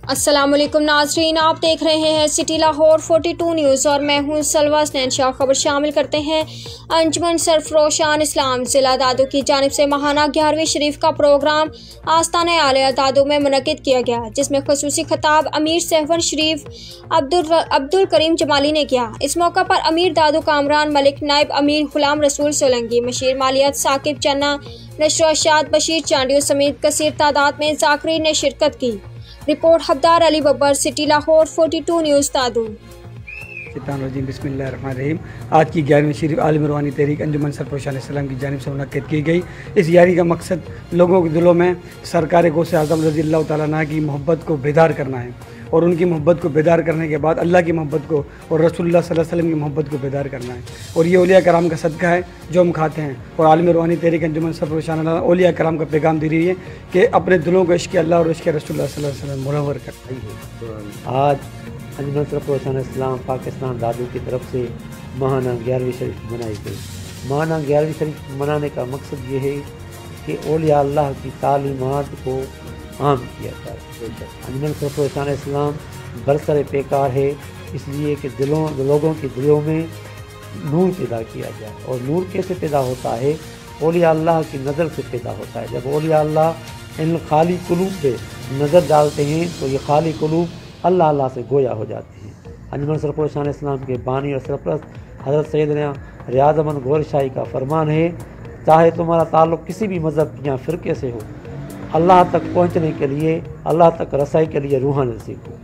अस्सलाम वालेकुम नाज़रीन, आप देख रहे हैं सिटी लाहौर 42 न्यूज़ और मैं हूं सलवा स्नैनशाह। खबर शामिल करते हैं। अंजुमन सरफरोशान इस्लाम जिला दादू की जानिब से माहाना 11वीं शरीफ का प्रोग्राम आस्ताने आलिया दादू में मुनक़िद किया गया, जिसमें खुसूसी खिताब अमीर सहवन शरीफ अब्दुल करीम जमाली ने किया। इस मौका पर अमीर दादू कामरान मलिक, नायब अमीर गुलाम रसूल सोलंगी, मशीर मालियात साकिब चन्ना, नशराशाद बशीर चांडियो समेत कसीर तादाद में ज़ाकिरीन ने शिरकत की। रिपोर्ट हब्दार अली बब्बर, सिटी लाहौर 42 न्यूज़ दादू। बिस्मिल्लाहिर्रहमानिर्रहीम। आज की 11वीं शरीफ आलिम रूहानी तहरीक अंजुमन सरफरोशान इस्लाम की जानिब से मुनक़्क़िद की गई। इस यारी का मकसद लोगों के दिलों में सरकार गौसे आज़म रज़ियल्लाहु तआला अन्हु की मोहब्बत को बेदार करना है और उनकी मोहब्बत को बेदार करने के बाद अल्लाह की मोहब्बत को और रसूलुल्लाह सल्लल्लाहु अलैहि वसल्लम की मोहब्बत को बेदार करना है। और ये औलिया कराम का सदका है जो हम खाते हैं। और आलिम रूहानी तहरीक अंजुमन सरफरोशान औलिया कराम का पैगाम दे रही है कि अपने दिलों को इश्क़ अल्लाह और इश्क़ रसूलुल्लाह सल्लल्लाहु अलैहि वसल्लम मुनव्वर करता है। आज अंजुमन सरफरोशान इस्लाम पाकिस्तान दादू की तरफ से माहाना 11वीं शरीफ मनाई गई। माहाना 11वीं शरीफ मनाने का मकसद ये है कि औलिया अल्लाह की तालीमात को आम किया जाए। अंजुमन सरफरोशान इस्लाम बरसर पेकार है, इसलिए कि लोगों के दिलों में नूर पैदा किया जाए। और नूर कैसे पैदा होता है? औलिया अल्लाह की नज़र से पैदा होता है। जब औलिया अल्लाह इन खाली कुलूब पे नज़र डालते हैं तो ये खाली कुलूब अल्लाह अल्लाह से गोया हो जाते हैं। अंजुमन सरफरोशान इस्लाम के बानी और सरपरस्त हज़रत सैयदना रियाज़ अहमद गौहर शाही का फरमान है, चाहे तुम्हारा ताल्लुक़ किसी भी मज़हब या फ़िरक़े से हो, अल्लाह तक पहुँचने के लिए, अल्लाह तक रसाई के लिए रूहानी सीखो।